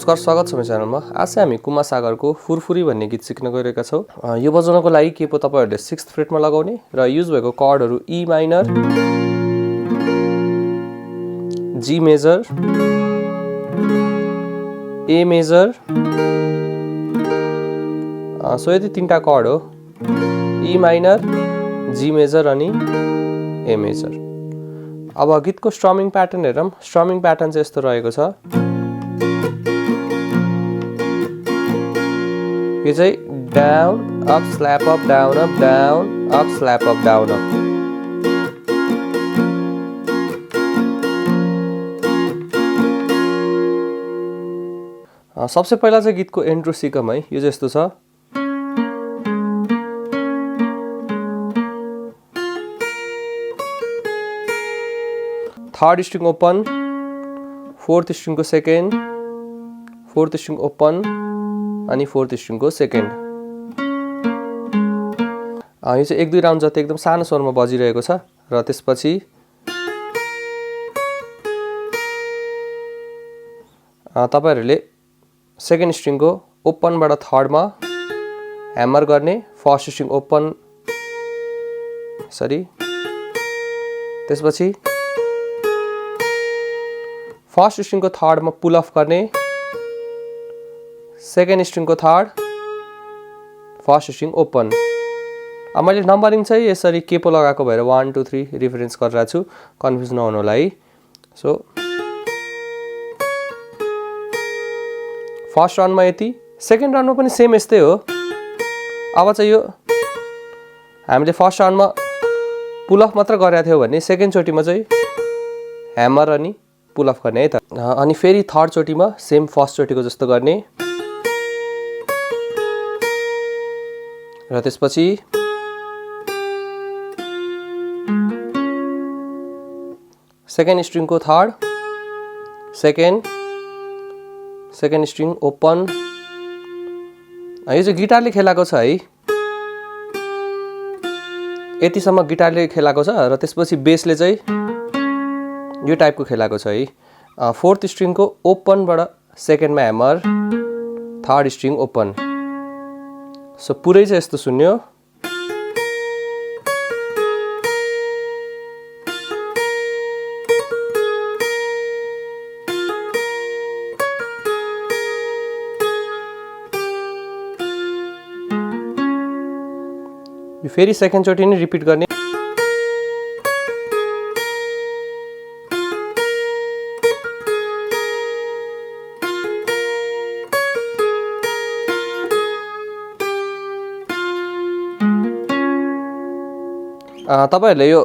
नमस्कार, स्वागत छ मेरो च्यानलमा। आज चाहिँ हामी कुमा सागरको फुरफुरी भन्ने गीत सिक्न गइरहेका छौं। यो बजाउनको लागि केपो तपाईहरुले 6th फ्रेटमा लगाउने र युज भएको कर्डहरु ई माइनर, जी मेजर, ए मेजर, सो यति तीनटा कर्ड हो। ई माइनर, जी मेजर अनि ए मेजर। अब गीतको स्ट्रमिङ प्याटर्न हेरौं। स्ट्रमिङ प्याटर्न चाहिँ यस्तो रहेको छ। यो चाहिँ down up slap up down up down up slap up down up. सबसे पहिला चाहिँ गीतको इन्ट्रो सिकम है। यो चाहिँ यस्तो छ। थर्ड स्ट्रिङ ओपन, फोर्थ स्ट्रिङको सेकेन्ड, फोर्थ स्ट्रिङ ओपन अनि फोर्थ स्ट्रिङको सेकेन्ड। यो चाहिँ 1-2 राउन्ड जति एकदम सानो स्वरमा बजिरहेको छ र त्यसपछि तपाईहरुले सेकेन्ड स्ट्रिङको ओपनबाट थर्डमा ह्यामर गर्ने, फर्स्ट स्ट्रिङ ओपन त्यसपछि फर्स्ट स्ट्रिङको थर्डमा पुल अफ गर्ने, सेकेन्ड स्ट्रिङको थर्ड, फर्स्ट स्ट्रिङ ओपन। अब मैले नम्बरिङ चाहिँ यसरी केपो लगाएको भएर 1 2 3 रेफरेन्स गरिरहेको छु, कन्फ्युज नहुनु होला है। सो फर्स्ट राउन्डमा यति, सेकेन्ड राउन्डमा पनि सेम यस्तै हो। अब चाहिँ यो हामीले फर्स्ट राउन्डमा पुल अफ मात्र गरेका थियौ भने सेकेन्ड चोटीमा चाहिँ ह्यामर अनि पुल अफ गर्ने है त। अनि फेरि थर्ड चोटीमा सेम फर्स्ट चोटीको जस्तो गर्ने र त्यसपछि सेकेन्ड स्ट्रिङको थर्ड, सेकेन्ड स्ट्रिङ ओपन। यो चाहिँ गिटारले खेलाएको छ है। यतिसम्म गिटारले खेलाएको छ र त्यसपछि बेसले चाहिँ यो टाइपको खेलाएको छ है। फोर्थ स्ट्रिङको ओपनबाट सेकेन्डमा hammer, third string open. So पुरै चाहिँ यस्तो सुन्यो। यो फेरि सेकेन्ड चोटी नै रिपिट गर्ने। तपाईहरुले यो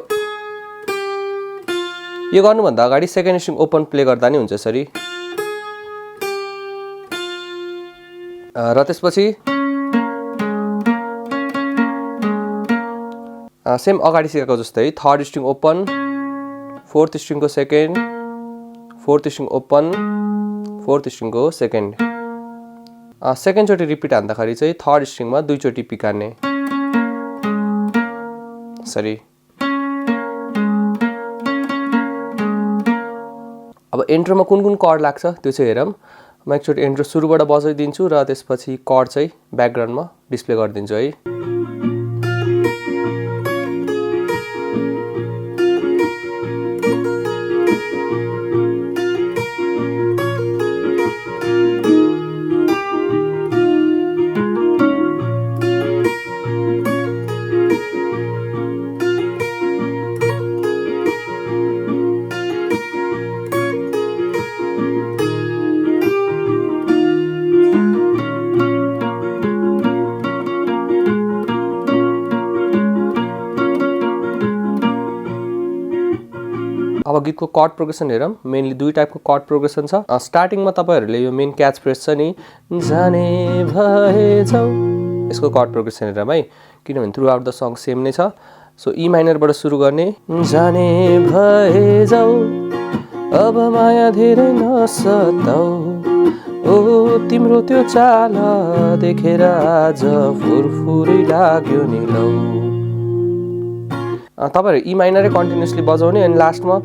गर्नुभन्दा अगाडि सेकेन्ड स्ट्रिङ ओपन प्ले गर्दा नि हुन्छ यसरी। र त्यसपछि सेम अगाडि सिकाएको जस्तै थर्ड स्ट्रिङ ओपन, फोर्थ स्ट्रिङको second, fourth string open, fourth स्ट्रिङको सेकेन्ड। सेकेन्ड चोटी रिपिट हान्दाखेरि चाहिँ थर्ड स्ट्रिङमा 2 चोटी पिक हान्ने सरी। अब इन्ट्रोमा कुन कुन कर्ड लाग्छ त्यो चाहिँ हेरौँ। म एकचोटि इन्ट्रो सुरुबाट बजाइदिन्छु र त्यसपछि कर्ड चाहिँ ब्याकग्राउन्डमा डिस्प्ले गरिदिन्छु है। अब गीतको कर्ड प्रोग्रेसन हेरौँ। मेनली 2 टाइपको कर्ड प्रोग्रेसन छ। स्टार्टिङमा तपाईहरुले यो मेन क्याच फ्रेज छ नि, जाने भए जाऊ, यसको कर्ड प्रोग्रेसन हेरौँ है। किनभने through out the song same नै छ। सो ई माइनरबाट सुरु गर्ने, जाने भए जाऊ अब माया धेरै नसताऊ, ओ तिम्रो त्यो चाल देखेर आज फुरफुरी लाग्यो नि लौ। तपाईहरु ई माइनरै कन्टिन्युअसली बजाउने अनि लास्टमा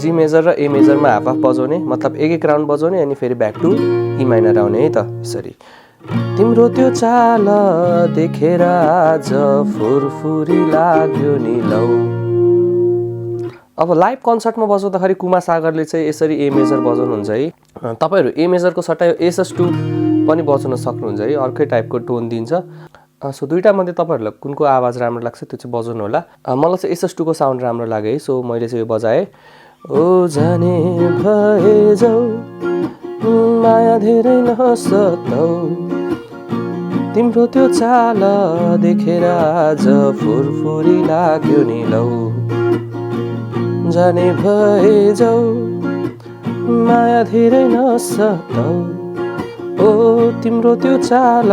जी मेजर र ए मेजरमा हाफ हाफ बजाउने, मतलब एक राउन्ड बजाउने अनि फेरि ब्याक टु ई माइनर आउने है त। यसरी तिम्रो त्यो चाल देखेर आज फुरफुरी लाग्यो नि लौ। अब लाइभ कन्सर्टमा बजाउँदाखेरि कुमा सागरले चाहिँ यसरी ए मेजर बजाउनुहुन्छ है। तपाईहरु ए मेजरको सट्टा एसएस2 पनि बजाउन सक्नुहुन्छ है, अर्कै टाइपको टोन दिन्छ। सो दुईटा मध्ये तपाईहरुलाई कुनको आवाज राम्रो लाग्छ त्यो चाहिँ बजाउनु होला। मलाई चाहिँ एसएस2 को साउन्ड राम्रो लाग्यो है, सो मैले चाहिँ यो बजाए। ओ जाने भए जाऊ माया धेरै नसताऊ, तिम्रो त्यो चाल देखेर आज फुरफुरी लाग्यो नि लौ। जाने भए जाऊ माया धेरै नसताऊ, ओ तिम्रो त्यो चाल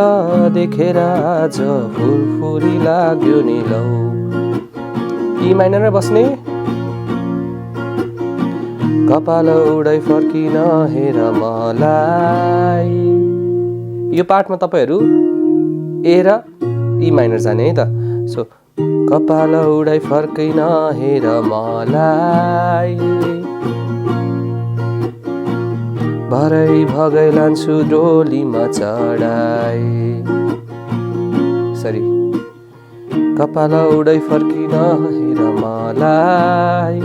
देखेर आज फुरफुरी लाग्यो नि लौ। ई माइनरमा बस्ने, कपाल उडाइ फर्किन हेर मलाई। यो पार्टमा तपाईहरु ए र ई माइनर जाने है त। सो कपाल उडाइ फर्किन हेर मलाई, भरै भगै लान्छु डोलीमा चढाई। सरी कपाल उडाइ फर्किन हेर मलाई,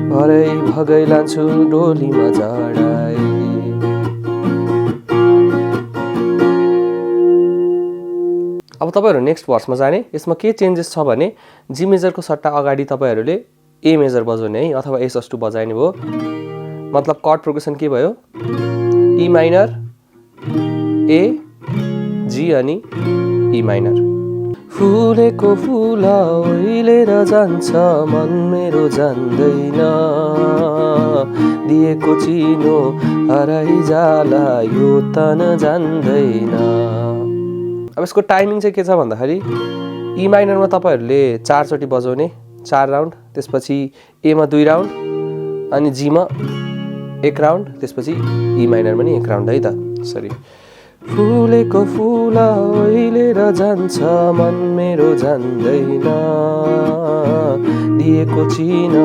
भरै भगै लान्छु डोलीमा चढाई। अब तपाईहरु नेक्स्ट भर्समा जाने। यसमा के चेन्जेस छ भने जी मेजरको सट्टा अगाडि तपाईहरुले ए मेजर बजाउने है, अथवा एसएस2 बजाइने भयो। मतलब कॉर्ड प्रोग्रेसन के भयो, ई माइनर ए जी अनि ई माइनर। फुलेको फुल ओइलेर जान्छ मन मेरो जान्दैन, दिएको चिनो हराइ जाला यो तन जान्दैन। अब यसको टाइमिङ चाहिँ के छ भन्दाखेरि ई माइनरमा तपाईहरुले 4 चोटी बजाउने, 4 राउन्ड, त्यसपछि ए मा 2 राउन्ड अनि जी मा 1 राउन्ड, त्यसपछि ई माइनरमा नि 1 राउन्ड है त। सरी फुलेको फुल ओइलेर जान्छ मन मेरो जान्दैन, दिएको चिन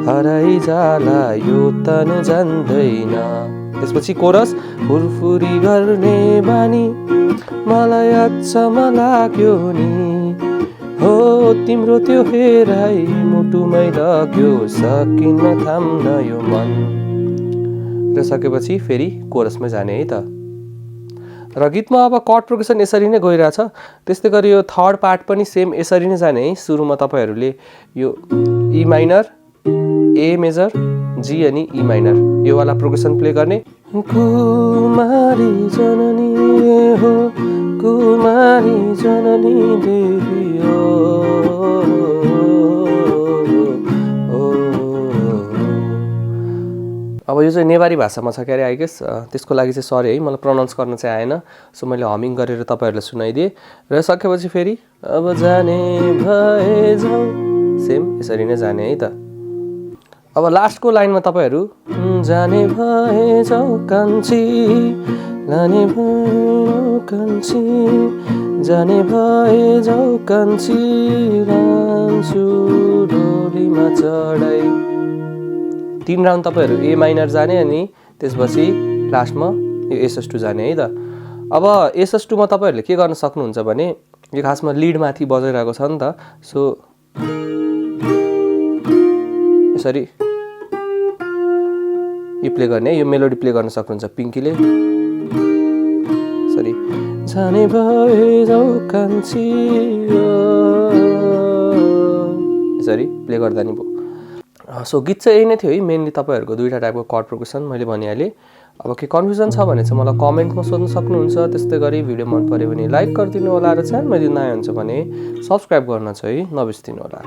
हराइ जाला यो तन जान्दैन। त्यसपछि कोरस फुरफुरी गर्ने बानी मलाई अचम्म लाग्यो नि, हो तिम्रो त्यो हेराइ मुटुमै लाग्यो सकिन्न थाम्न यो मन। र सकेपछि फेरि कोरसमै जाने है त। र गीतमा अब कॉर्ड प्रोग्रेसन यसरी नै गइरहेछ। त्यस्तै गरी यो थर्ड पार्ट पनि सेम यसरी नै जाने है। सुरुमा तपाईहरुले यो ई माइनर ए मेजर जी अनि ई माइनर यो वाला प्रोग्रेसन प्ले गर्ने। कुमारी जननी हो कुमारी जननी देवी हो, अब यो चाहिँ नेवारी भाषामा छ क्यारे आई गेस, त्यसको लागि चाहिँ सरी है, मलाई प्रोनाउन्स गर्न चाहिँ आएन। सो मैले हमिङ गरेर तपाईहरुलाई सुनाइदिए। र सकेपछि फेरि अब जाने भए जाऊ सेम यसरी नै जाने है त। अब लास्टको लाइनमा तपाईहरु जाने भए जाऊ कान्छी लाने भए कान्छी, जाने भए जाऊ कान्छी लान्छु डोलीमा चढाई। 3 राउन्ड तपाईहरु ए माइनर जाने अनि त्यसपछि लास्टमा यो एसएस2 जाने है त। अब एसएस2 मा तपाईहरुले के गर्न सक्नुहुन्छ भने यो खासमा लिड माथि बजाइरहेको छ नि त। सो यसरी यो प्ले गर्ने, यो मेलोडी प्ले गर्न सक्नुहुन्छ पिङ्कीले। सरी जाने भए जाऊ कान्छी यसरी प्ले गर्दा नि भयो। सो गीत चाहिँ यही नै थियो है। मेनली तपाईहरुको दुईटा टाइपको कॉर्ड प्रोग्रेसन मैले भनिहालेँ। अब के कन्फ्युजन छ भने चाहिँ मलाई कमेन्टमा सोध्न सक्नुहुन्छ। त्यस्तै गरी भिडियो मन पर्यो भने लाइक गरिदिनु होला र च्यानलमा यदि नयाँ हुन्छ भने सब्स्क्राइब गर्न चाहिँ नबिर्सिदिनु होला।